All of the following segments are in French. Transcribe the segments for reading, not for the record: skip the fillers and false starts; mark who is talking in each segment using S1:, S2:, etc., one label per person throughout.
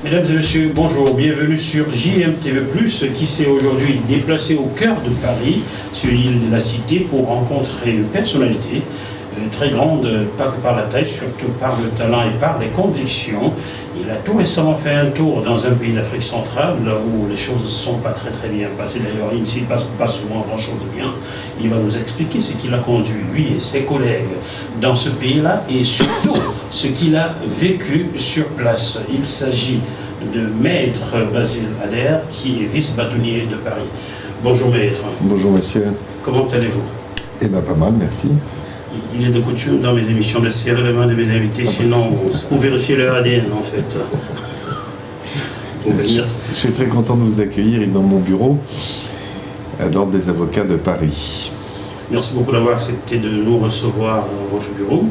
S1: Mesdames et messieurs, bonjour, bienvenue sur JMTV+, qui s'est aujourd'hui déplacé au cœur de Paris, sur l'île de la Cité, pour rencontrer une personnalité très grande, pas que par la taille, surtout par le talent et par les convictions. Il a tout récemment fait un tour dans un pays d'Afrique centrale, là où les choses ne sont pas très bien passées. D'ailleurs, il ne s'y passe pas souvent grand-chose de bien. Il va nous expliquer ce qu'il a conduit, lui et ses collègues, dans ce pays-là, et surtout ce qu'il a vécu sur place. Il s'agit de Maître Basile Ader, qui est vice-bâtonnier de Paris. Bonjour Maître.
S2: Bonjour monsieur.
S1: Comment allez-vous?
S2: Eh bien pas mal, merci.
S1: Il est de coutume dans mes émissions de serrer les mains de mes invités, sinon vous vérifiez leur ADN en fait.
S2: Je suis très content de vous accueillir dans mon bureau à l'Ordre des avocats de Paris.
S1: Merci beaucoup d'avoir accepté de nous recevoir dans votre bureau.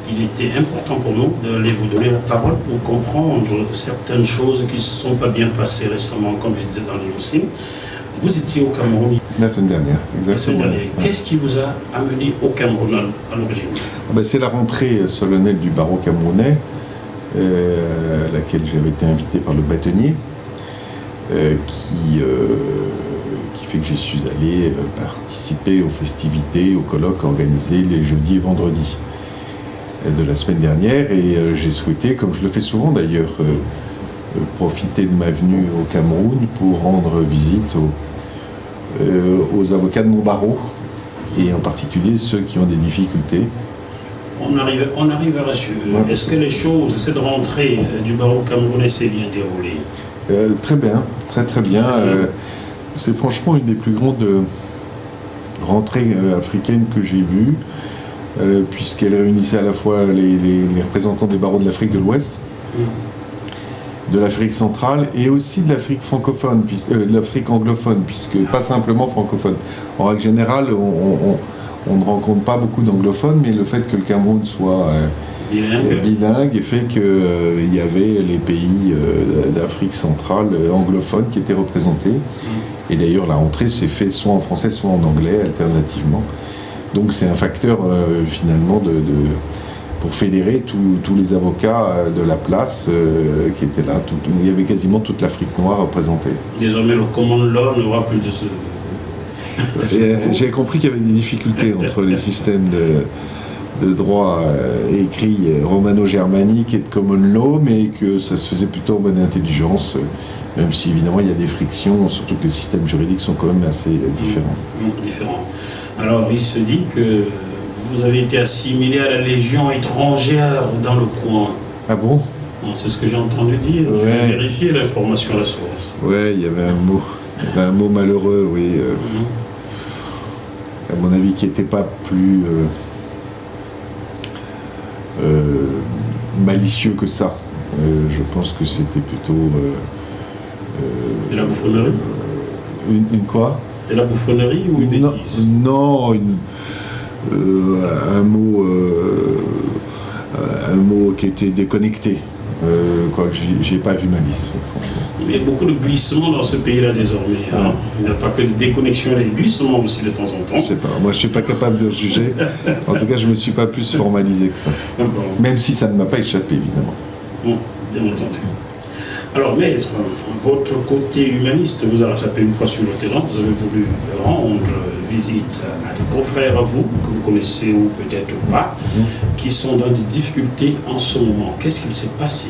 S1: Il était important pour nous d'aller vous donner la parole pour comprendre certaines choses qui ne se sont pas bien passées récemment, comme je disais dans l'émission. Vous étiez au Cameroun.
S2: La semaine dernière, exactement.
S1: La semaine dernière. Qu'est-ce qui vous a amené au Cameroun à l'origine?
S2: C'est la rentrée solennelle du barreau camerounais, à laquelle j'avais été invité par le bâtonnier, qui fait que j'y suis allé participer aux festivités, aux colloques organisés les jeudis et vendredis de la semaine dernière. Et j'ai souhaité, comme je le fais souvent d'ailleurs, profiter de ma venue au Cameroun pour rendre visite aux avocats de mon barreau, et en particulier ceux qui ont des difficultés.
S1: On arrive à rassurer. Est-ce que les choses, cette rentrée du barreau camerounais s'est bien déroulée?
S2: Très bien, très bien. C'est franchement une des plus grandes rentrées africaines que j'ai vues, puisqu'elle réunissait à la fois les représentants des barreaux de l'Afrique de l'Ouest, de l'Afrique centrale et aussi de l'Afrique francophone, de l'Afrique anglophone, puisque pas simplement francophone. En règle générale, on ne rencontre pas beaucoup d'anglophones, mais le fait que le Cameroun soit bilingue fait qu'il y avait les pays d'Afrique centrale anglophones qui étaient représentés. Et d'ailleurs, la rentrée s'est faite soit en français, soit en anglais, alternativement. Donc c'est un facteur finalement pour fédérer tous les avocats de la place qui étaient là. Il y avait quasiment toute l'Afrique noire représentée.
S1: Désormais, le common law n'aura plus de ce...
S2: J'ai compris qu'il y avait des difficultés entre les systèmes de droit écrit romano-germanique et de common law, mais que ça se faisait plutôt en bonne intelligence, même si évidemment il y a des frictions, surtout que les systèmes juridiques sont quand même assez différents.
S1: Alors il se dit que vous avez été assimilé à la Légion étrangère dans le coin.
S2: Ah bon?
S1: C'est ce que j'ai entendu dire. Je vais vérifier l'information à la source.
S2: Ouais, il y avait un mot malheureux, oui. À mon avis, qui n'était pas plus malicieux que ça. Je pense que c'était plutôt...
S1: de la bouffonnerie?
S2: Une quoi?
S1: De la bouffonnerie ou une bêtise?
S2: Non, un mot qui était déconnecté. J'ai pas vu malice, franchement.
S1: Il y a beaucoup de glissements dans ce pays-là désormais. Hein. Il n'y a pas que de déconnexion, il y a des glissements aussi de temps en temps.
S2: Je sais pas, moi je suis pas capable de juger. En tout cas, je me suis pas plus formalisé que ça. Même si ça ne m'a pas échappé, évidemment.
S1: Bien entendu. Alors, Maître, votre côté humaniste vous a rattrapé une fois sur le terrain. Vous avez voulu rendre visite à des confrères à vous, que vous connaissez ou peut-être pas, qui sont dans des difficultés en ce moment. Qu'est-ce qu'il s'est passé?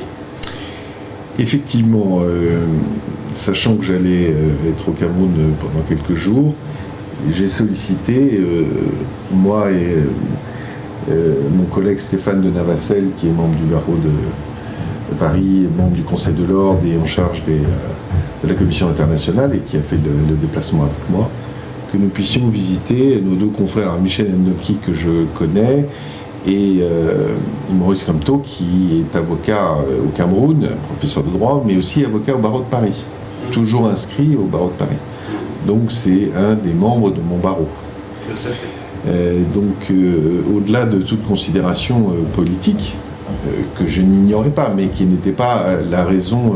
S2: Effectivement, sachant que j'allais être au Cameroun pendant quelques jours, j'ai sollicité, moi et mon collègue Stéphane de Navacelle, qui est membre du barreau de Paris, membre du Conseil de l'Ordre et en charge de la Commission internationale, et qui a fait le déplacement avec moi, que nous puissions visiter nos deux confrères, alors Michel Ndopki, que je connais, et Maurice Kamto, qui est avocat au Cameroun, professeur de droit, mais aussi avocat au barreau de Paris, toujours inscrit au barreau de Paris. Donc c'est un des membres de mon barreau. Donc au-delà de toute considération politique, que je n'ignorais pas, mais qui n'était pas la raison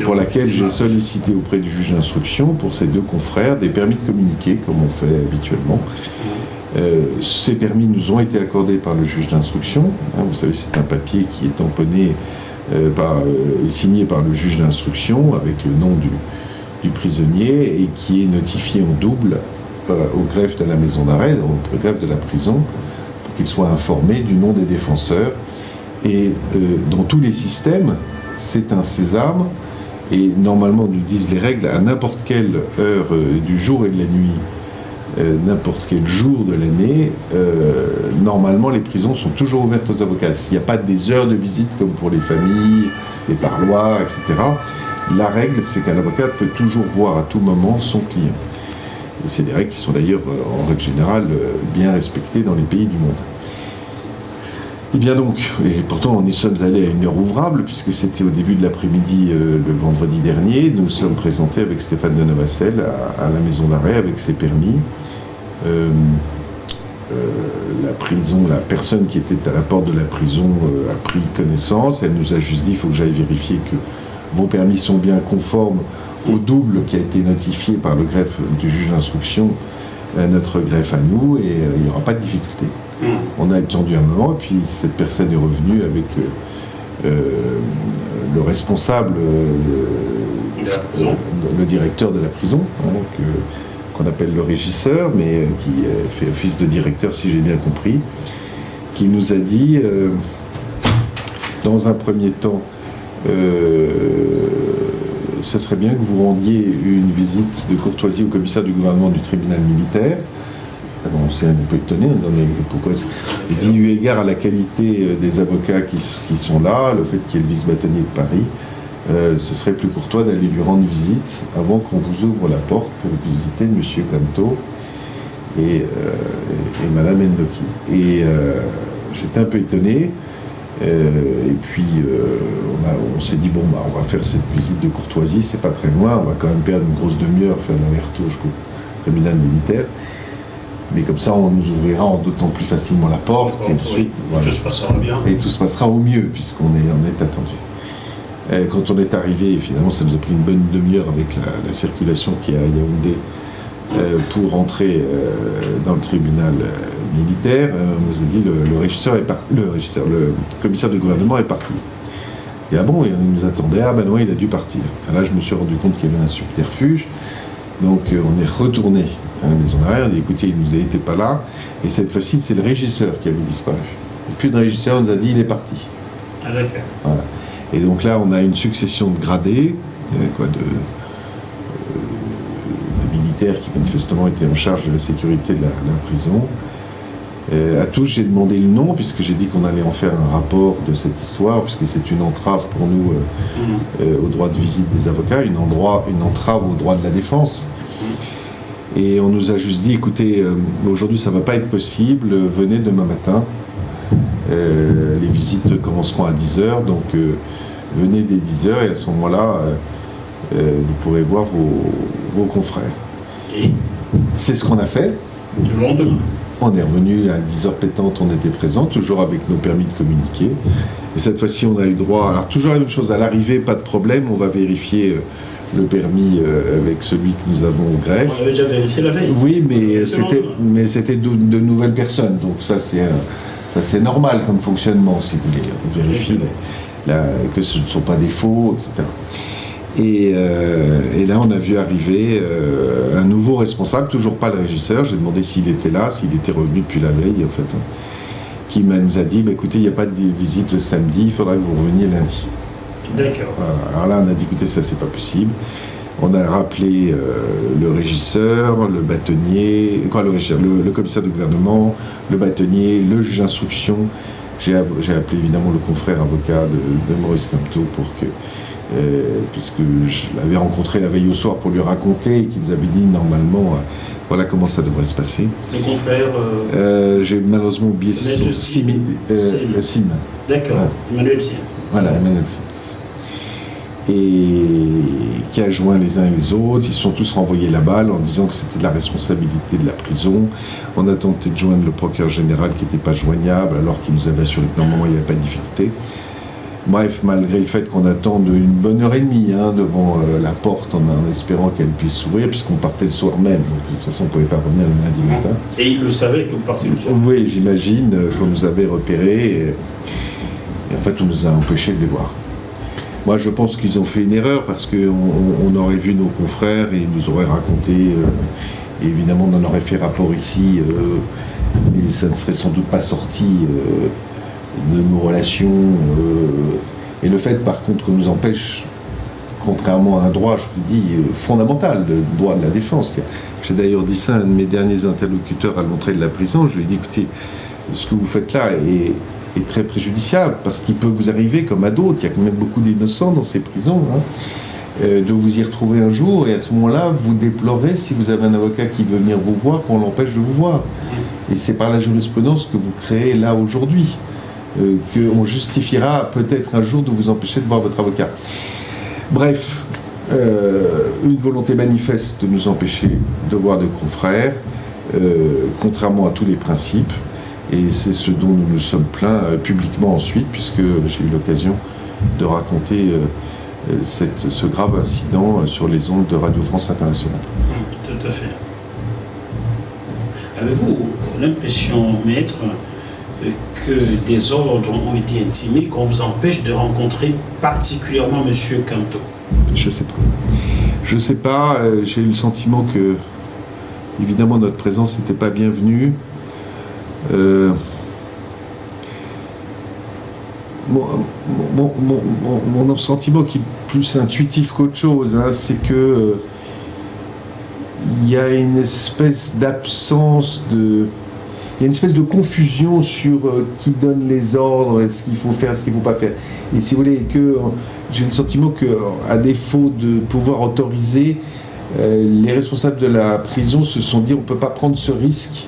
S2: pour laquelle j'ai sollicité auprès du juge d'instruction pour ces deux confrères des permis de communiquer, comme on fait habituellement. Ces permis nous ont été accordés par le juge d'instruction. Vous savez, c'est un papier qui est tamponné signé par le juge d'instruction avec le nom du prisonnier et qui est notifié en double au greffe de la maison d'arrêt, au greffe de la prison, pour qu'il soit informé du nom des défenseurs. Et dans tous les systèmes, c'est un sésame. Et normalement, nous disent les règles, à n'importe quelle heure du jour et de la nuit, n'importe quel jour de l'année, normalement, les prisons sont toujours ouvertes aux avocats. S'il n'y a pas des heures de visite comme pour les familles, les parloirs, etc., la règle, c'est qu'un avocat peut toujours voir à tout moment son client. Et c'est des règles qui sont d'ailleurs, en règle générale, bien respectées dans les pays du monde. Et bien donc, et pourtant nous sommes allés à une heure ouvrable, puisque c'était au début de l'après-midi le vendredi dernier, nous sommes présentés avec Stéphane de Navacelle à la maison d'arrêt avec ses permis. La prison, la personne qui était à la porte de la prison a pris connaissance, elle nous a juste dit il faut que j'aille vérifier que vos permis sont bien conformes au double qui a été notifié par le greffe du juge d'instruction, notre greffe à nous, et il n'y aura pas de difficulté. On a attendu un moment, et puis cette personne est revenue avec le responsable, le directeur de la prison, qu'on appelle le régisseur, mais qui fait office de directeur, si j'ai bien compris, qui nous a dit, dans un premier temps, ce serait bien que vous rendiez une visite de courtoisie au commissaire du gouvernement du tribunal militaire. Alors on s'est un peu étonné, mais pourquoi il dit, eu égard à la qualité des avocats qui sont là, le fait qu'il y ait le vice-bâtonnier de Paris, ce serait plus courtois d'aller lui rendre visite avant qu'on vous ouvre la porte pour visiter M. Camteau et Mme Endoki. Et j'étais un peu étonné, et puis on s'est dit, bon, bah, on va faire cette visite de courtoisie, c'est pas très loin, on va quand même perdre une grosse demi-heure, faire l'aller-retour jusqu'au tribunal militaire. Mais comme ça, on nous ouvrira d'autant plus facilement la porte. Et tout de suite, voilà.
S1: Tout se passera bien.
S2: Et tout se passera au mieux, puisqu'on est attendu. Et quand on est arrivé, finalement, ça nous a pris une bonne demi-heure avec la circulation qui est à Yaoundé pour entrer dans le tribunal militaire. On nous a dit le commissaire du gouvernement est parti. Et ah bon, et on nous attendait, ah ben non, il a dû partir. Et là, je me suis rendu compte qu'il y avait un subterfuge. Donc on est retourné à la maison d'arrêt, on a dit écoutez, il n'était pas là, et cette fois-ci c'est le régisseur qui avait disparu. Et puis le régisseur nous a dit il est parti.
S1: Ah d'accord.
S2: Voilà. Et donc là on a une succession de gradés, de militaires qui manifestement étaient en charge de la sécurité de la prison. À tous j'ai demandé le nom, puisque j'ai dit qu'on allait en faire un rapport de cette histoire, puisque c'est une entrave pour nous au droit de visite des avocats, une entrave au droit de la défense. Et on nous a juste dit, écoutez, aujourd'hui ça ne va pas être possible, venez demain matin. Les visites commenceront à 10h, donc venez dès 10h, et à ce moment-là, vous pourrez voir vos confrères.
S1: Et
S2: c'est ce qu'on a fait.
S1: Le lendemain.
S2: On est revenu à 10h pétantes, on était présents, toujours avec nos permis de communiquer. Et cette fois-ci, on a eu droit... Alors, toujours la même chose, à l'arrivée, pas de problème, on va vérifier le permis avec celui que nous avons au greffe.
S1: On avait déjà vérifié la veille.
S2: Oui, mais c'était de nouvelles personnes, donc ça c'est normal comme fonctionnement, si vous voulez. On vérifie que ce ne sont pas des faux, etc. Et là, on a vu arriver un nouveau responsable, toujours pas le régisseur. J'ai demandé s'il était là, s'il était revenu depuis la veille, en fait, qui nous a dit, écoutez, il n'y a pas de visite le samedi, il faudra que vous reveniez lundi.
S1: D'accord.
S2: Voilà. Alors là, on a dit, écoutez, ça, c'est pas possible. On a rappelé le régisseur, le bâtonnier, le commissaire du gouvernement, le bâtonnier, le juge d'instruction. J'ai appelé évidemment le confrère avocat de Maurice Camteau pour que... puisque je l'avais rencontré la veille au soir pour lui raconter et qu'il nous avait dit normalement voilà comment ça devrait se passer.
S1: Les confrères
S2: j'ai malheureusement oublié Sim.
S1: D'accord, ouais. Emmanuel Sim.
S2: Voilà, Emmanuel Sim, c'est ça. Et qui a joint les uns et les autres, ils se sont tous renvoyés la balle en disant que c'était de la responsabilité de la prison. On a tenté de joindre le procureur général qui n'était pas joignable alors qu'il nous avait assuré que normalement il n'y avait pas de difficulté. Bref, malgré le fait qu'on attende une bonne heure et demie devant la porte en espérant qu'elle puisse s'ouvrir, puisqu'on partait le soir même, donc de toute façon on ne pouvait pas revenir le lundi matin.
S1: Et il le savait que vous partiez le soir?
S2: Oui, j'imagine qu'on nous avait repérés, et en fait on nous a empêchés de les voir. Moi, je pense qu'ils ont fait une erreur parce qu'on aurait vu nos confrères et ils nous auraient raconté, et évidemment, on en aurait fait rapport ici, mais ça ne serait sans doute pas sorti de nos relations. Et le fait, par contre, qu'on nous empêche, contrairement à un droit, je vous dis, fondamental, le droit de la défense. J'ai d'ailleurs dit ça à un de mes derniers interlocuteurs à l'entrée de la prison. Je lui ai dit, écoutez, ce que vous faites là est très préjudiciable, parce qu'il peut vous arriver, comme à d'autres, il y a quand même beaucoup d'innocents dans ces prisons, de vous y retrouver un jour, et à ce moment-là, vous déplorez, si vous avez un avocat qui veut venir vous voir, qu'on l'empêche de vous voir. Et c'est par la jurisprudence que vous créez là aujourd'hui, qu'on justifiera peut-être un jour de vous empêcher de voir votre avocat. Bref, une volonté manifeste de nous empêcher de voir nos confrères, contrairement à tous les principes. Et c'est ce dont nous nous sommes plaints publiquement ensuite, puisque j'ai eu l'occasion de raconter ce grave incident sur les ondes de Radio France Internationale.
S1: Tout à fait. Avez-vous l'impression, maître, que des ordres ont été intimés, qu'on vous empêche de rencontrer particulièrement M. Canto?
S2: Je ne sais pas. Je ne sais pas. J'ai eu le sentiment que, évidemment, notre présence n'était pas bienvenue. Mon sentiment qui est plus intuitif qu'autre chose, c'est que il y a une espèce d'absence de... Il y a une espèce de confusion sur qui donne les ordres, ce qu'il faut faire, ce qu'il ne faut pas faire. Et si vous voulez, j'ai le sentiment qu'à défaut de pouvoir autoriser, les responsables de la prison se sont dit on ne peut pas prendre ce risque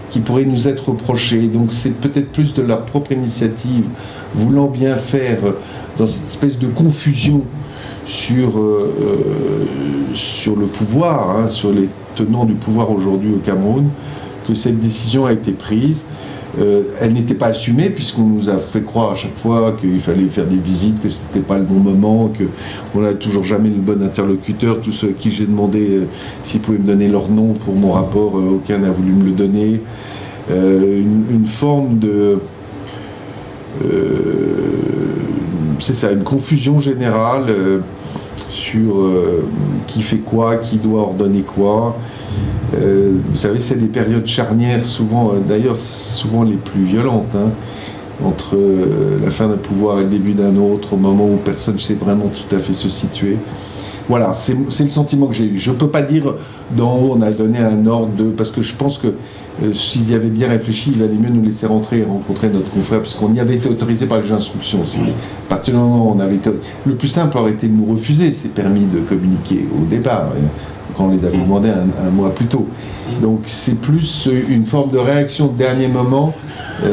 S2: qui pourrait nous être reproché. Donc c'est peut-être plus de leur propre initiative, voulant bien faire dans cette espèce de confusion sur le pouvoir, sur les tenants du pouvoir aujourd'hui au Cameroun, que cette décision a été prise. Elle n'était pas assumée, puisqu'on nous a fait croire à chaque fois qu'il fallait faire des visites, que c'était pas le bon moment, qu'on n'a toujours jamais le bon interlocuteur. Tous ceux à qui j'ai demandé s'ils pouvaient me donner leur nom pour mon rapport, aucun n'a voulu me le donner. Une forme de... c'est ça, une confusion générale sur qui fait quoi, qui doit ordonner quoi. Vous savez, c'est des périodes charnières, souvent, d'ailleurs, souvent les plus violentes, entre la fin d'un pouvoir et le début d'un autre, au moment où personne ne sait vraiment tout à fait se situer. Voilà, c'est le sentiment que j'ai eu. Je ne peux pas dire d'en haut, on a donné un ordre parce que je pense que s'ils y avaient bien réfléchi, il valait mieux nous laisser rentrer et rencontrer notre confrère, puisqu'on y avait été autorisé par les juges d'instruction. À partir du moment où on avait été... Le plus simple aurait été de nous refuser ces permis de communiquer au départ, quand on les avait demandé un mois plus tôt. Donc c'est plus une forme de réaction de dernier moment.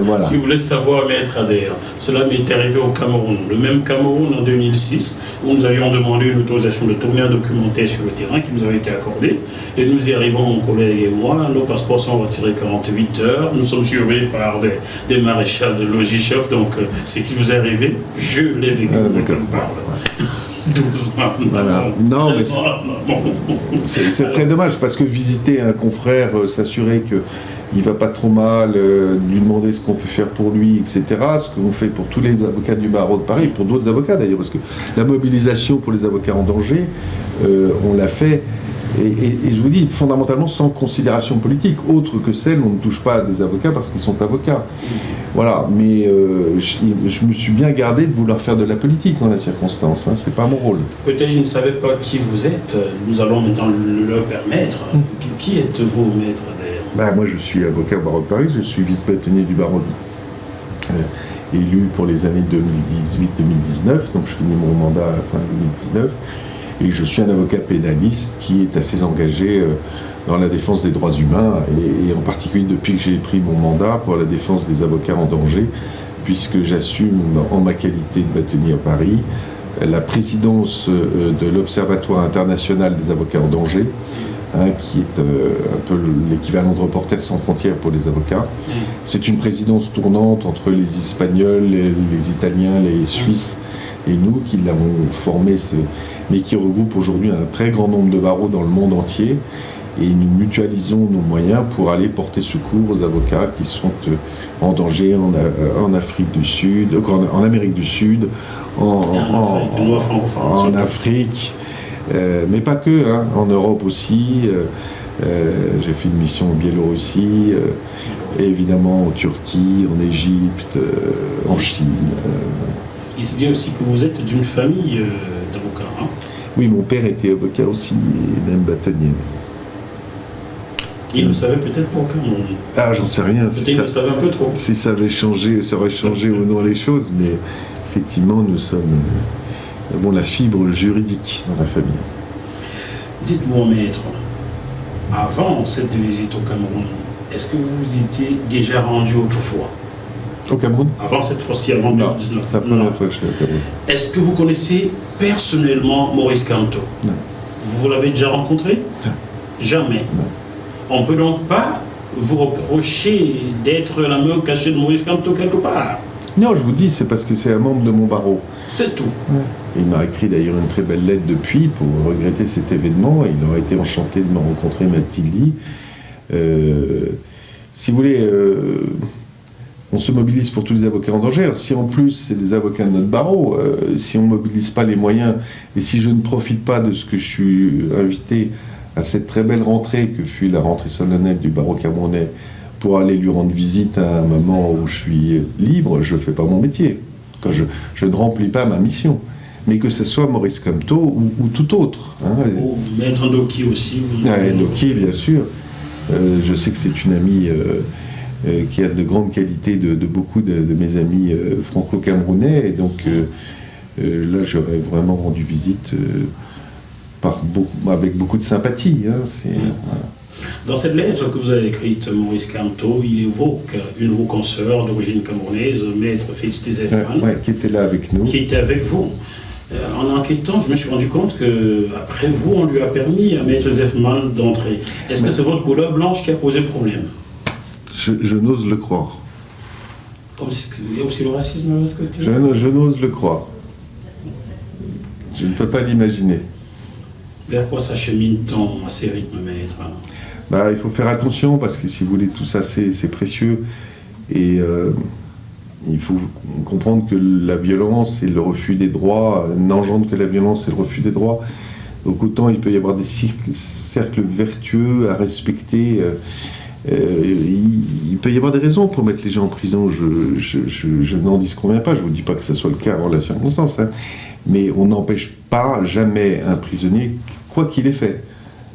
S2: Voilà.
S1: Si vous voulez savoir, maître Adair, cela m'est arrivé au Cameroun. Le même Cameroun en 2006, où nous avions demandé une autorisation de tourner un documentaire sur le terrain qui nous avait été accordée. Et nous y arrivons, mon collègue et moi, nos passeports sont retirés 48 heures. Nous sommes surveillés par des maréchals de logis chefs. Donc ce qui vous est arrivé, je l'ai vécu.
S2: D'accord.
S1: 12 ans.
S2: Voilà. Non, mais c'est très dommage, parce que visiter un confrère, s'assurer qu'il ne va pas trop mal, lui demander ce qu'on peut faire pour lui, etc. Ce qu'on fait pour tous les avocats du barreau de Paris, pour d'autres avocats d'ailleurs, parce que la mobilisation pour les avocats en danger, on l'a fait. Et je vous dis, fondamentalement, sans considération politique, autre que celle où on ne touche pas à des avocats parce qu'ils sont avocats. Voilà, mais je me suis bien gardé de vouloir faire de la politique dans la circonstance, c'est pas mon rôle.
S1: Peut-être ils ne savaient pas qui vous êtes, nous allons maintenant leur permettre. Qui êtes-vous, maître Adair?
S2: Moi, je suis avocat au barreau de Paris, je suis vice-bâtonnier du barreau élu pour les années 2018-2019, donc je finis mon mandat à la fin 2019. Et je suis un avocat pénaliste qui est assez engagé dans la défense des droits humains, et en particulier depuis que j'ai pris mon mandat pour la défense des avocats en danger, puisque j'assume en ma qualité de bâtonnier à Paris la présidence de l'Observatoire international des avocats en danger, qui est un peu l'équivalent de Reporters sans frontières pour les avocats. C'est une présidence tournante entre les Espagnols, les Italiens, les Suisses et nous qui l'avons formé, mais qui regroupe aujourd'hui un très grand nombre de barreaux dans le monde entier. et nous mutualisons nos moyens pour aller porter secours aux avocats qui sont en danger en Afrique du Sud, en Amérique du Sud, en Afrique, mais pas que, hein, en Europe aussi. J'ai fait une mission en Biélorussie, et évidemment en Turquie, en Égypte, en Chine.
S1: Il se dit aussi que vous êtes d'une famille d'avocats. Hein?
S2: Oui, mon père était avocat aussi, et même bâtonnier.
S1: Il le savait peut-être pas au Cameroun.
S2: Ah, j'en sais rien.
S1: Peut-être qu'il le savait un peu trop.
S2: Si ça avait changé, ça aurait changé au nom les choses, mais effectivement, nous avons la fibre juridique dans la famille.
S1: Dites-moi, maître, avant cette visite au Cameroun, est-ce que vous vous étiez déjà rendu autrefois?
S2: Au Cameroun?
S1: Avant cette fois-ci, avant 2019.
S2: C'est la première fois que je suis au Cameroun.
S1: Est-ce que vous connaissez personnellement Maurice Kamto?
S2: Non.
S1: Vous l'avez déjà rencontré?
S2: Non.
S1: Jamais.
S2: Non.
S1: On ne peut donc pas vous reprocher d'être la main cachée de Maurice Kamto quelque part?
S2: Non, je vous dis, c'est parce que c'est un membre de mon barreau.
S1: C'est tout.
S2: Ouais. Il m'a écrit d'ailleurs une très belle lettre depuis pour regretter cet événement. Il aurait été enchanté de me rencontrer, m'a-t-il dit. Si vous voulez, on se mobilise pour tous les avocats en danger. Alors, si en plus c'est des avocats de notre barreau, si on ne mobilise pas les moyens, et si je ne profite pas de ce que je suis invité à cette très belle rentrée que fut la rentrée solennelle du barreau camerounais, pour aller lui rendre visite à un moment où je suis libre, je ne fais pas mon métier. Quand je ne remplis pas ma mission. Mais que ce soit Maurice Kamto ou tout autre. Hein.
S1: Ou Maître Ndoki aussi.
S2: Ndoki, bien sûr. Je sais que c'est une amie qui a de grandes qualités de beaucoup de mes amis franco-camerounais. Et donc là, j'aurais vraiment rendu visite avec beaucoup de sympathie. Hein. Voilà.
S1: Dans cette lettre que vous avez écrite, Maurice Kamto, il évoque une de vos consoeurs d'origine camerounaise, Maître Félicité Zefman,
S2: qui était là avec nous.
S1: Qui était avec vous. En enquêtant, je me suis rendu compte qu'après vous, on lui a permis à Maître Zefman d'entrer. Est-ce que c'est votre couleur blanche qui a posé problème?
S2: Je n'ose le croire.
S1: Il y a aussi le racisme de l'autre côté?
S2: Je n'ose le croire. Je ne peux pas l'imaginer.
S1: Vers quoi s'achemine-t-on à ces rythmes, maître?
S2: Il faut faire attention parce que si vous voulez, tout ça c'est précieux et il faut comprendre que la violence et le refus des droits n'engendrent que la violence et le refus des droits. Donc autant il peut y avoir des cercles vertueux à respecter, il peut y avoir des raisons pour mettre les gens en prison, je n'en disconviens pas, je ne vous dis pas que ce soit le cas en la circonstance, hein, mais on n'empêche pas jamais un prisonnier, quoi qu'il ait fait,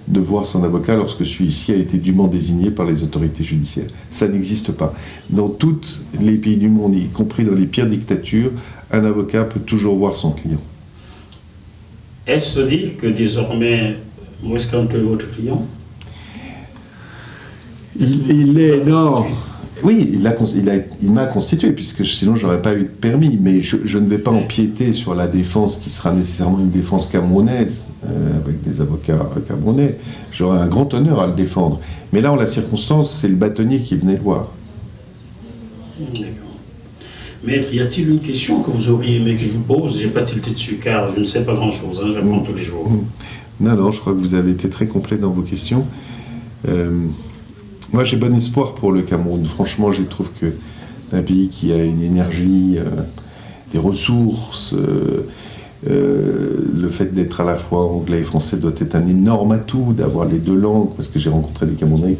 S2: de voir son avocat lorsque celui-ci a été dûment désigné par les autorités judiciaires. Ça n'existe pas. Dans tous les pays du monde, y compris dans les pires dictatures, un avocat peut toujours voir son client.
S1: Est-ce dire que désormais, Maurice Kamto est votre client?
S2: Il est, non. Oui, il m'a constitué, puisque sinon j'aurais pas eu de permis, mais je ne vais pas empiéter sur la défense qui sera nécessairement une défense camerounaise, avec des avocats camerounais. J'aurai un grand honneur à le défendre. Mais là, en la circonstance, c'est le bâtonnier qui venait le voir.
S1: D'accord. Maître, y a-t-il une question que vous auriez aimé que je vous pose? Je n'ai pas tilté dessus, car je ne sais pas grand-chose, hein, j'apprends tous les jours.
S2: Non, je crois que vous avez été très complet dans vos questions. Moi, j'ai bon espoir pour le Cameroun. Franchement, je trouve que c'est un pays qui a une énergie, des ressources. Le fait d'être à la fois anglais et français doit être un énorme atout, d'avoir les deux langues, parce que j'ai rencontré des Camerounais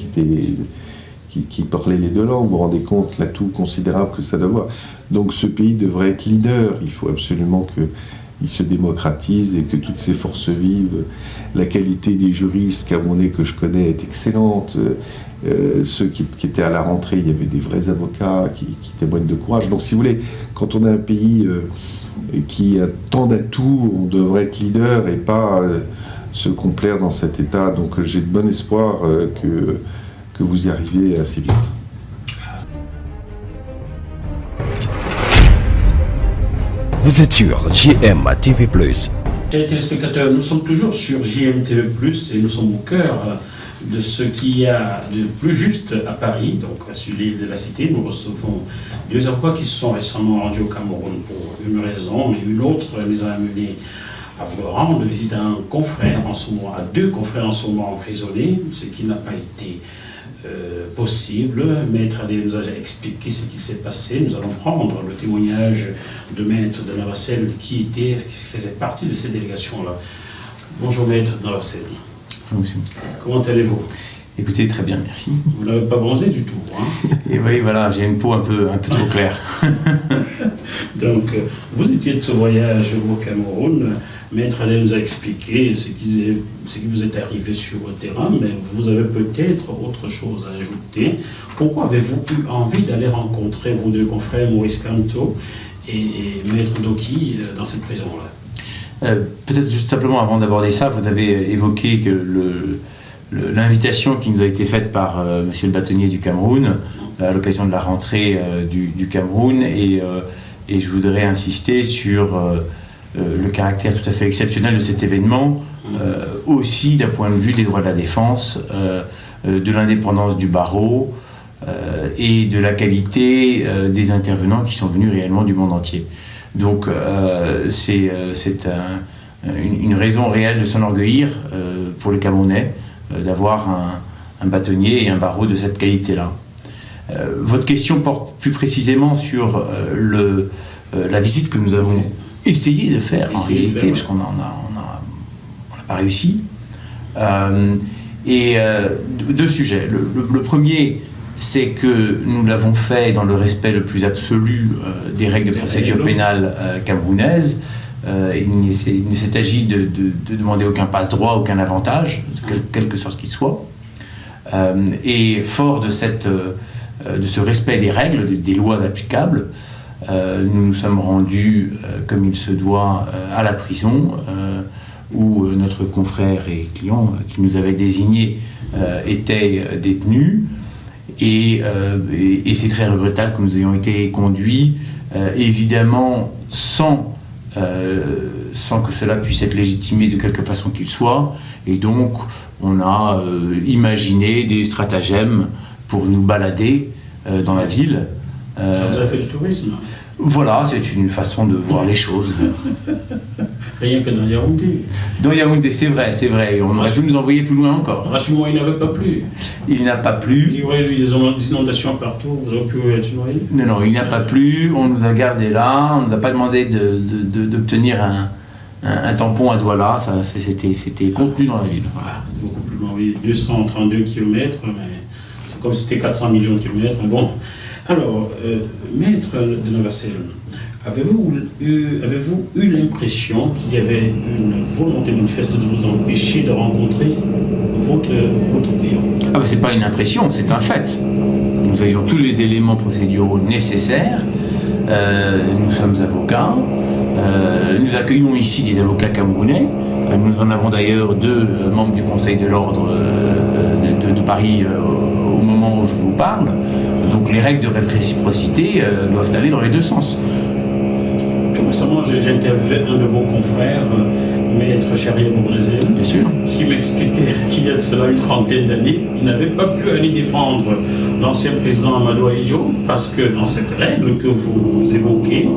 S2: qui parlaient les deux langues. Vous vous rendez compte l'atout considérable que ça doit avoir. Donc ce pays devrait être leader. Il faut absolument qu'il se démocratise et que toutes ses forces vivent. La qualité des juristes camerounais que je connais est excellente. Ceux qui étaient à la rentrée, il y avait des vrais avocats qui témoignent de courage. Donc si vous voulez, quand on a un pays qui a tant d'atouts, on devrait être leader et pas se complaire dans cet état. Donc j'ai de bon espoir que vous y arriviez assez vite.
S3: Vous êtes sur JM TV+.
S1: Chers téléspectateurs, nous sommes toujours sur JM TV+, et nous sommes au cœur de ce qu'il y a de plus juste à Paris, donc sur l'île de la Cité. Nous recevons deux avocats qui se sont récemment rendus au Cameroun pour une raison, mais une autre les a amenés à vouloir rendre visite à un confrère en ce moment, à deux confrères en ce moment emprisonnés, ce qui n'a pas été possible. Maître Adé nous a expliqué ce qu'il s'est passé. Nous allons prendre le témoignage de Maître de Navacelle qui faisait partie de cette délégation-là. Bonjour Maître de Navacelle.
S4: Bonjour monsieur.
S1: Comment allez-vous?
S4: Écoutez, très bien, merci.
S1: Vous n'avez pas bronzé du tout, hein?
S4: Et oui, voilà, j'ai une peau un peu trop claire.
S1: Donc, vous étiez de ce voyage au Cameroun. Maître Adé nous a expliqué ce qui vous est arrivé sur le terrain, mais vous avez peut-être autre chose à ajouter. Pourquoi avez-vous eu envie d'aller rencontrer vos deux confrères, Maurice Canto et Maître Doki, dans cette prison-là?
S4: Peut-être juste simplement avant d'aborder ça, vous avez évoqué que l'invitation qui nous a été faite par monsieur le bâtonnier du Cameroun à l'occasion de la rentrée du Cameroun, et je voudrais insister sur le caractère tout à fait exceptionnel de cet événement, aussi d'un point de vue des droits de la défense, de l'indépendance du barreau et de la qualité des intervenants qui sont venus réellement du monde entier. Donc c'est une raison réelle de s'enorgueillir pour les Camerounais d'avoir un bâtonnier et un barreau de cette qualité-là. Votre question porte plus précisément sur la visite que nous avons essayé de faire en réalité, parce qu'on n'a pas réussi. Deux sujets. Le premier, c'est que nous l'avons fait dans le respect le plus absolu des règles de procédure pénale camerounaises. Il ne s'est agi de demander aucun passe-droit, aucun avantage, quelque sorte qu'il soit. Et fort de ce respect des règles, des lois applicables, nous nous sommes rendus, comme il se doit, à la prison, où notre confrère et client qui nous avait désignés était détenu. Et c'est très regrettable que nous ayons été conduits, évidemment sans que cela puisse être légitimé de quelque façon qu'il soit. Et donc, on a imaginé des stratagèmes pour nous balader dans la ville.
S1: Vous avez fait du tourisme?
S4: Voilà, c'est une façon de voir les choses.
S1: Rien que dans Yaoundé.
S4: Dans Yaoundé, c'est vrai. On aurait pu nous envoyer plus loin encore.
S1: Rassure-moi, il n'avait pas plu.
S4: Il n'a pas plu.
S1: Il y aurait eu des inondations partout, vous auriez pu être noyé? Non,
S4: il n'a pas plu. On nous a gardés là. On ne nous a pas demandé d'obtenir un tampon à Douala. C'était contenu dans la ville.
S1: Voilà, c'était beaucoup plus loin, oui. 232 km, mais c'est comme si c'était 400 millions de kilomètres. Mais bon. Alors, Maître de Navacelle, avez-vous eu l'impression qu'il y avait une volonté manifeste de vous empêcher de rencontrer votre client?
S4: Ah ben, c'est pas une impression, c'est un fait. Nous avions tous les éléments procéduraux nécessaires. Nous sommes avocats. Nous accueillons ici des avocats camerounais. Nous en avons d'ailleurs deux membres du Conseil de l'Ordre de Paris au moment où je vous parle. Donc les règles de réciprocité doivent aller dans les deux sens.
S1: Tout récemment, j'ai interviewé un de vos confrères, Maître Charrier Bournazel, qui m'expliquait qu'il y a de cela une trentaine d'années, il n'avait pas pu aller défendre l'ancien président Amadou Ahidjo, parce que dans cette règle que vous évoquez,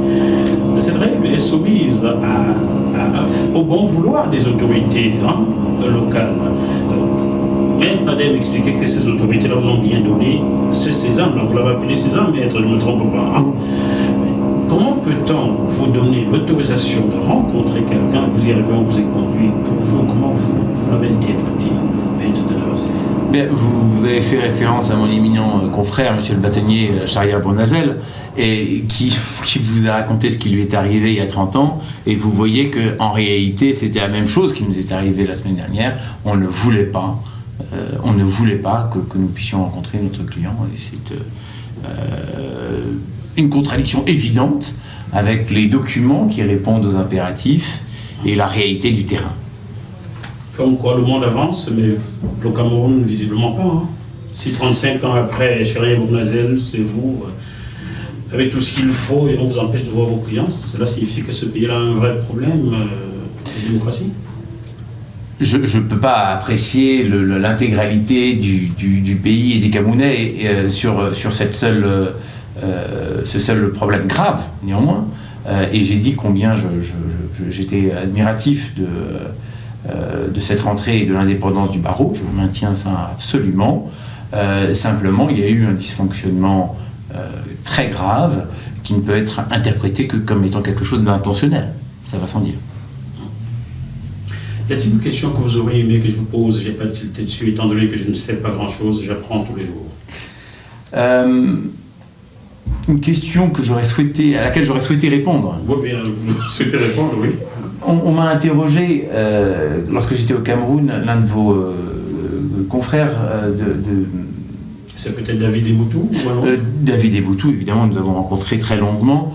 S1: cette règle est soumise au bon vouloir des autorités locales. Maître Adé m'expliquait que ces autorités-là vous ont bien donné ce sésame, vous l'avez appelé sésame, maître, je ne me trompe pas. Comment peut-on vous donner l'autorisation de rencontrer quelqu'un, vous y arrivez, on vous est conduit, pour vous, comment vous l'avez interprété, Maître de Navacelle?
S4: Vous avez fait référence à mon éminent confrère, monsieur le bâtonnier Charrier Bournazel, et qui vous a raconté ce qui lui est arrivé il y a 30 ans, et vous voyez qu'en réalité, c'était la même chose qui nous est arrivé la semaine dernière. On ne voulait pas que nous puissions rencontrer notre client, et c'est une contradiction évidente avec les documents qui répondent aux impératifs et la réalité du terrain.
S1: Comme quoi le monde avance, mais le Cameroun visiblement pas. Si 35 ans après, Charrier Bournazel, c'est vous, avec tout ce qu'il faut, et on vous empêche de voir vos clients, cela signifie que ce pays-là a un vrai problème de démocratie?
S4: Je ne peux pas apprécier l'intégralité du pays et des Camerounais sur ce seul problème grave, néanmoins. et j'ai dit combien j'étais admiratif de cette rentrée et de l'indépendance du barreau. Je maintiens ça absolument. Simplement, il y a eu un dysfonctionnement très grave qui ne peut être interprété que comme étant quelque chose d'intentionnel. Ça va sans dire.
S1: Y a-t-il une question que vous auriez aimé que je vous pose? Je n'ai pas tilté dessus, étant donné que je ne sais pas grand-chose, j'apprends tous les jours.
S4: Une question à laquelle j'aurais souhaité répondre.
S1: Oui, bien, vous souhaitez répondre, oui.
S4: On m'a interrogé, lorsque j'étais au Cameroun, l'un de vos confrères
S1: C'est peut-être David Eboutou ou alors
S4: David Eboutou, évidemment, nous avons rencontré très longuement.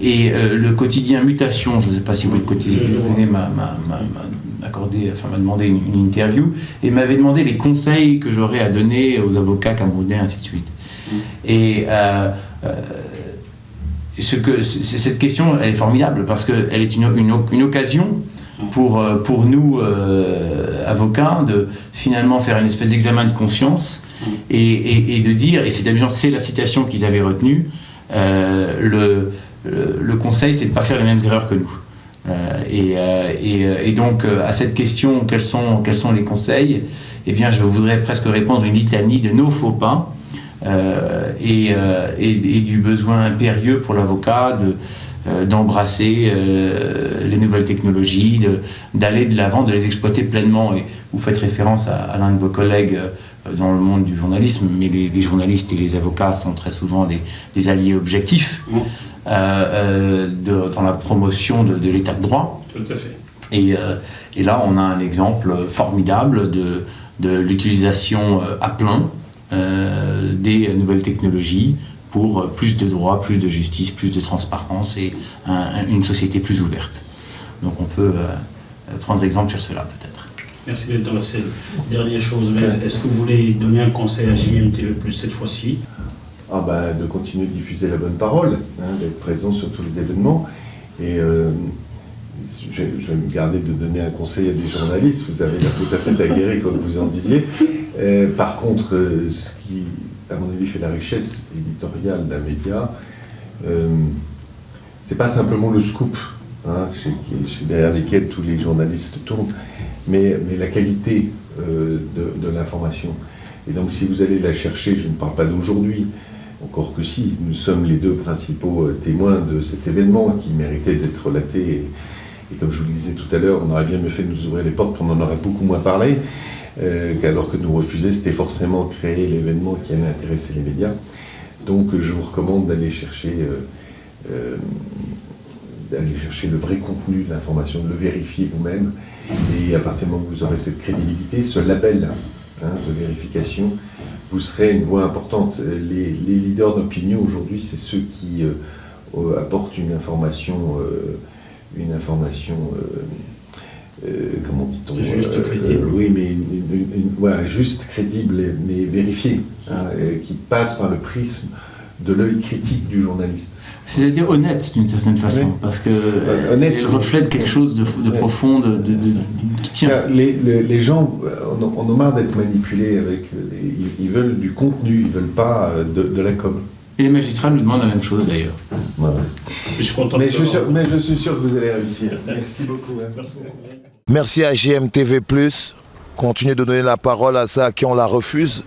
S4: Et le quotidien Mutation, je ne sais pas si vous le connaissez, m'a demandé une interview et m'avait demandé les conseils que j'aurais à donner aux avocats camerounais, ainsi de suite. Et cette question, elle est formidable parce qu'elle est une occasion pour nous, avocats, de finalement faire une espèce d'examen de conscience et de dire, et c'est la citation qu'ils avaient retenue, le conseil, c'est de ne pas faire les mêmes erreurs que nous. Et donc, à cette question, quels sont les conseils? Eh bien, je voudrais presque répondre une litanie de nos faux pas et du besoin impérieux pour l'avocat d'embrasser les nouvelles technologies, d'aller de l'avant, de les exploiter pleinement. Et vous faites référence à l'un de vos collègues dans le monde du journalisme, mais les journalistes et les avocats sont très souvent des alliés objectifs dans la promotion de l'état de droit.
S1: Tout à fait.
S4: Et là, on a un exemple formidable de l'utilisation à plein des nouvelles technologies pour plus de droit, plus de justice, plus de transparence et une société plus ouverte. Donc on peut prendre exemple sur cela peut-être.
S1: Merci d'être dans cette dernière chose. Est-ce que vous voulez donner un conseil à JMTV+, cette fois-ci?
S2: De continuer de diffuser la bonne parole, d'être présent sur tous les événements. Et je vais me garder de donner un conseil à des journalistes, vous avez l'air tout à fait aguerri comme vous en disiez. Par contre, ce qui, à mon avis, fait la richesse éditoriale d'un média, c'est pas simplement le scoop, derrière lesquels tous les journalistes tournent, mais la qualité de l'information. Et donc si vous allez la chercher, je ne parle pas d'aujourd'hui, encore que si, nous sommes les deux principaux témoins de cet événement qui méritait d'être relaté. Et comme je vous le disais tout à l'heure, on aurait bien mieux fait de nous ouvrir les portes, on en aurait beaucoup moins parlé, qu'alors que nous refuser, c'était forcément créer l'événement qui allait intéresser les médias. Donc je vous recommande d'aller chercher le vrai contenu de l'information, de le vérifier vous-même. Et à partir du moment où vous aurez cette crédibilité, ce label de vérification, vous serez une voix importante. Les leaders d'opinion aujourd'hui, c'est ceux qui apportent une information comment dit-on,
S1: juste, crédible.
S2: Oui, mais voilà, juste, crédible, mais vérifiée, qui passe par le prisme de l'œil critique du journaliste.
S4: C'est-à-dire honnête d'une certaine façon, oui. Parce que elle reflète quelque chose de profond, qui tient.
S2: Les gens on a marre d'être manipulés ils veulent du contenu, ils veulent pas de la com.
S4: Et les magistrats nous demandent la même chose d'ailleurs.
S2: Voilà.
S1: Je suis content.
S2: Mais je suis sûr que vous allez réussir. Merci beaucoup.
S5: Merci à JMTV+. Continuez de donner la parole à ceux à qui on la refuse.